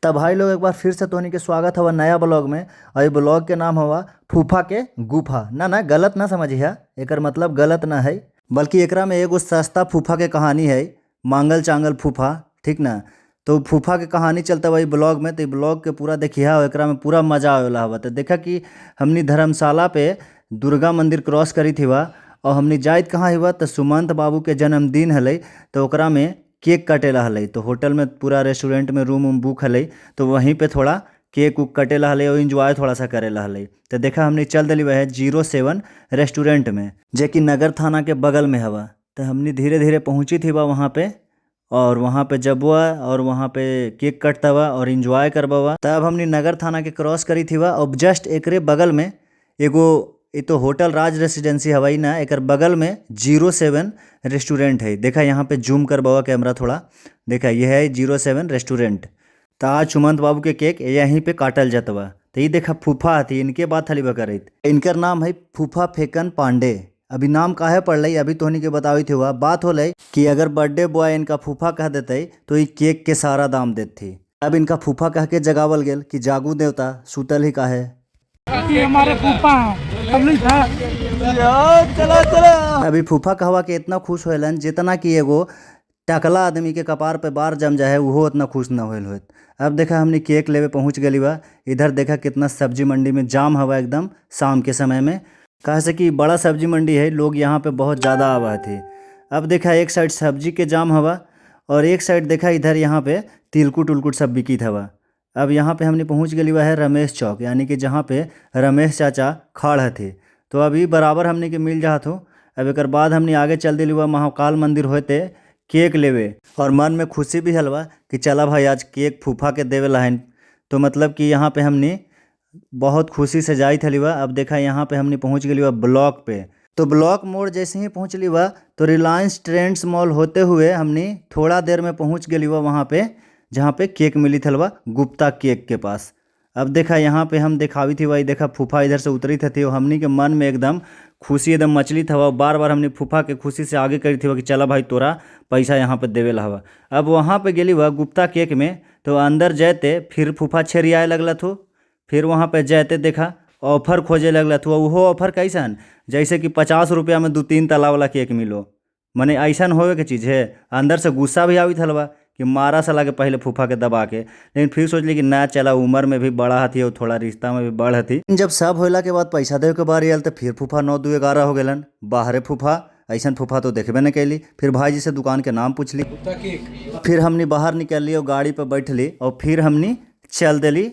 तब भाई लोग एक बार फिर से तोहनी के स्वागत हवा नया ब्लॉग में। और ये ब्लॉग के नाम हवा फूफा के गुफा। ना ना गलत ना समझिया, एकर मतलब गलत ना है, बल्कि एकरा में एगो सस्ता फूफा के कहानी है। मांगल चांगल फूफा, ठीक ना। तो फूफा के कहानी चलता वही ब्लॉग में, तो ब्लॉग के पूरा देखिया और एकरा में पूरा मजा आवेला हवा। तो देखा कि हमनी धर्मशाला पे दुर्गा मंदिर क्रॉस करी थी वा, और हमनी जाइत कहाँ हुआ तो सुमंत बाबू के जन्मदिन हलै। तो ओकरा में केक कटेला हलै। तो होटल में पूरा रेस्टोरेंट में रूम बुक हलै, तो वहीं पे थोड़ा केक उक कटेला हलै और इन्जॉय थोड़ा सा करेला हलै। तो देखा हमनी चल दिली वह 07 रेस्टोरेंट में, जे कि नगर थाना के बगल में हवा। तो हमनी धीरे धीरे पहुँची थी बा वहाँ पे, और वहाँ पे जब हुआ और वहाँ पे केक कटता हुआ और इन्जॉय करवा हुआ। तब हमनी नगर थाना के क्रॉस करी थी हुआ, और जस्ट एकरे बगल में एगो, ये तो होटल राज रेसिडेंसी हवाई ना, एक बगल में 07 रेस्टोरेंट है। देखा यहाँ पे जूम कर बाबा कैमरा थोड़ा, देखा ये है 07 रेस्टोरेंट। तो आज सुमंत बाबू के केक यहीं पे काटल जतवा। तो ये देखा फूफा थी, इनके बात हली बकरत, इनकर नाम है फूफा फेकन पांडे। अभी नाम काहे पड़ल, अभी तोहनी के बतावी थे हुआ। बात होल कि अगर बर्थडे बॉय इनका फूफा कह देते तो ये केक के सारा दाम देते। अब इनका फूफा कह के जगावल गेल कि जागू देवता सुतल ही काहे। ये हमारे फूफा हैं, सब नहीं था। चला चला। अभी फूफा कहवा के इतना खुश होलन जितना कि एगो टकला आदमी के कपार पे बार जम जाए वो उतना खुश न होल होत। अब देखा हमने केक लेवे पहुंच गली बा। इधर देखा कितना सब्जी मंडी में जाम हवा एकदम शाम के समय में, कहे से कि बड़ा सब्जी मंडी है, लोग यहाँ पे बहुत ज़्यादा आवा थे। अब देखा एक साइड सब्जी के जाम हवा, और एक साइड देखा इधर यहाँ पे तिलकुट उलकुट सब बिकित हवा। अब यहाँ पे हमने पहुँच गली हुआ है रमेश चौक, यानी कि जहाँ पे रमेश चाचा खड़ थे। तो अभी बराबर हमने के मिल जात हो। अब एक बाद हमने आगे चल दिली हुआ महाकाल मंदिर होते केक लेवे, और मन में खुशी भी हलवा कि चला भाई आज केक फूफा के देवे लाइन। तो मतलब कि यहाँ पे हमने बहुत खुशी से जाई थली बा। अब देखा यहाँ पे हमने पहुँच गई बा ब्लॉक पे। तो ब्लॉक मोड़ जैसे ही पहुँचली बा तो रिलायंस ट्रेंड्स मॉल होते हुए हमने थोड़ा देर में पहुँच गई बा वहाँ पे, जहाँ पे केक मिली थलवा गुप्ता केक के पास। अब देखा यहाँ पे हम दिखावी थी भाई, देखा फूफा इधर से उतरी थी और हमनी के मन में एकदम खुशी एकदम मचली था। बार बार हमने फूफा के खुशी से आगे करी थी कि चला भाई तोरा पैसा यहाँ पे देवे ला हवा। अब वहाँ पे गेली हुआ गुप्ता केक में, तो अंदर जाते फिर फूफा छेरियाए लगला थो। फिर वहाँ पे जाते देखा ऑफर खोजे लगला तो वो ऑफर कैसन, जैसे कि 50 रुपया में 2-3 तला वाला केक मिलो। मने ऐसन होवे के चीज़ है। अंदर से गुस्सा भी आवित हलवा कि मारा साला के पहले फूफा के दबा के, लेकिन फिर सोचली कि ना चला उम्र में भी बड़ा हथी और थोड़ा रिश्ता में भी बड़ हथी। जब सब होला के बाद पैसा देवे के बारी आयल तो फिर फूफा 9-2-11 हो गलन। बाहरे फूफा, ऐसा फूफा तो देखबे न कैली। फिर भाई जी से दुकान के नाम पूछली, फिर हमनी बाहर निकल ली और गाड़ी पर बैठली, और फिर हमनी चल दिली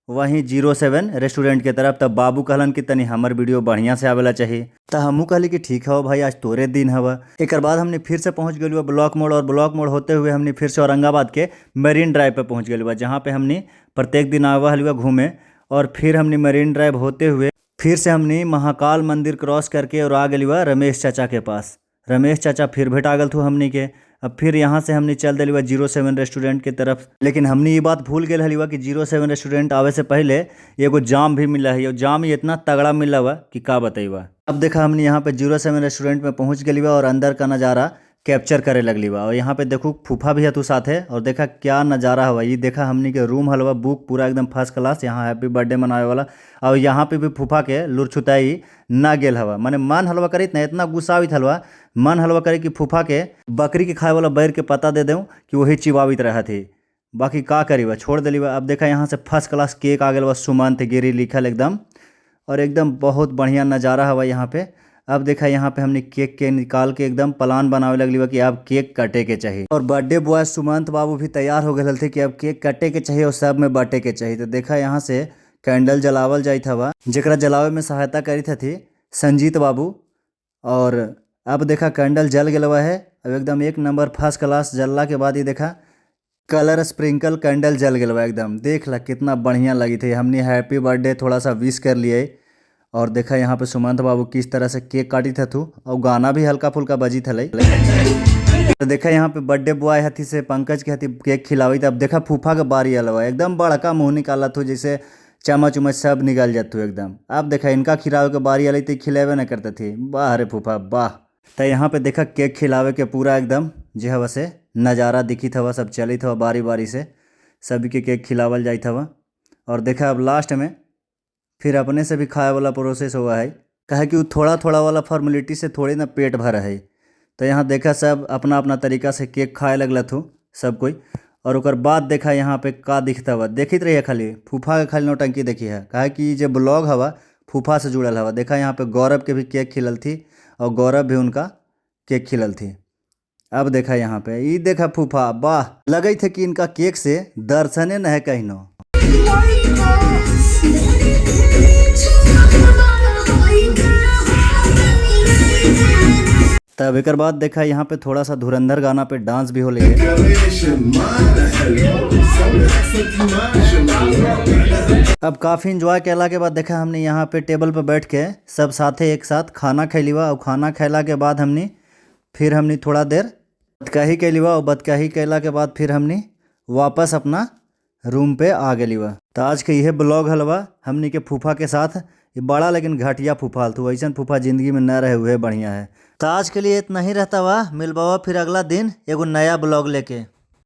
वहीं 07 रेस्टोरेंट के तरफ। तब बाबू कहलन कि तनी हमर वीडियो बढ़िया से आवेला चाहिए। तो हमू कहली कि ठीक है भाई, आज तोरे दिन हवा। एक बाद हमने फिर से पहुंच गए ब्लॉक मोड़, और ब्लॉक मोड़ होते हुए हमने फिर से औरंगाबाद के मरीन ड्राइव पे पहुंच गए, जहाँ पे हमने प्रत्येक दिन आवा हलवा घूमे। और फिर हमने मरीन ड्राइव होते हुए फिर से हमने महाकाल मंदिर क्रॉस करके और आ गए हुआ रमेश चाचा के पास। रमेश चाचा फिर भेटा गल थो हमनी के। अब फिर यहाँ से हमने चल दिली 07 रेस्टोरेंट के तरफ। लेकिन हमने ये बात भूल गए हली कि 07 रेस्टोरेंट आवे से पहले एगो जाम भी मिला है, और जाम ही इतना तगड़ा मिला हुआ कि का बताइबा। अब देखा हमने यहाँ पे 07 रेस्टोरेंट में पहुँच गई बा, और अंदर का नज़ारा कैप्चर करे लगली बा। और यहाँ पे देखो फूफा भी है तू साथ है, और देखा क्या नज़ारा हुआ। ये देखा हमनी के रूम हलवा बुक पूरा एकदम फर्स्ट क्लास, यहाँ हैप्पी बर्थडे मनावे वाला। और यहाँ पे भी फूफा के लुरछुताई ना गेल हवा, माने मन हलवा करी ना, इतना गुस्सा आवित हलवा। मन हलवा करे कि फूफा के बकरी के खाए वाला बैर के पता दे दूँ कि वही चिबावित रहा थी। बाकी का करी बा, छोड़ दिली बा। अब देखा यहाँ से फर्स्ट क्लास केक आ गया बा, सुमंत गिरी लिखल एकदम, और एकदम बहुत बढ़िया नज़ारा हवा यहाँ पे। अब देखा यहाँ पे हमने केक के निकाल के एकदम प्लान बनावे लगली बा कि अब केक कटे के चाहिए। और बर्थडे बॉय सुमंत बाबू भी तैयार हो गए थे कि अब केक कटे के चाहिए और सब में बांटे के चाहिए। तो देखा यहाँ से कैंडल जलावल जाइत हवा, जरा जलावे में सहायता करी थी संजीत बाबू। और अब देखा कैंडल जल गया है, अब एकदम एक नंबर फर्स्ट क्लास। जलला के बाद ये देखा कलर स्प्रिंकल कैंडल जल गया एकदम, देख ला कितना बढ़िया लगी थी। हमने हैप्पी बर्थडे थोड़ा सा विश कर लिए। और देखा यहाँ पे सुमंत बाबू किस तरह से केक काटी था तू, और गाना भी हल्का फुल्का बजी था। तो देखा यहाँ पे बर्थडे बॉय हथी से पंकज के हथी केक खिलावी। अब देखा फूफा के बारी अलवा, एकदम बड़का मुँह निकाला थू, जैसे चम्मच उम्मच सब निकल जाते एकदम। अब देखा इनका खिलावे के बारी अलई तो खिलावे न करते थे। वाह रे फूफा वाह। तो यहाँ पे देखा केक खिलावे के पूरा एकदम जो है वैसे नज़ारा दिखी था, वह सब चली था बारी बारी से। सभी के केक खिलावल जाइत हवा। और देखा अब लास्ट में फिर अपने से भी खाए वाला प्रोसेस हुआ है, कहे कि वो थोड़ा थोड़ा वाला फॉर्मेलिटी से थोड़ी ना पेट भर है। तो यहाँ देखा सब अपना अपना तरीका से केक खाए लगल थू सब कोई। और ओकर बाद देखा यहाँ पे का दिखता हुआ, देखित रहिए खाली फूफा के खाली नौटंकी देखी है, कहे कि जो ब्लॉग हवा फूफा से जुड़ल हवा। देखा यहाँ पे गौरव के भी केक खिलल थी और गौरव भी उनका केक खिलल थी। अब देखा यहाँ पे ये देखा फूफा, वाह लगे थे कि इनका केक से दर्शने न है कहीं नो। तब एक बाद देखा यहाँ पे थोड़ा सा धुरंधर गाना पे डांस भी हो लगे। अब काफ़ी इंजॉय कैला के बाद देखा हमने यहाँ पे टेबल पे बैठ के सब साथे एक साथ खाना खैलिवा। और खाना खैला के बाद हमने थोड़ा देर बतकही कैलिवा। और बतकही कैला के बाद फिर हमने वापस अपना रूम पे आ गेलिवा। तो आज के यह ब्लॉग हलवा हमने के फूफा के साथ। ये बड़ा लेकिन घटिया फूफा हल तो ऐसा फूफा जिंदगी में न रहे हुए बढ़िया है। तो आज के लिए इतना ही रहता हुआ, मिलवावा फिर अगला दिन एगो नया ब्लॉग लेके।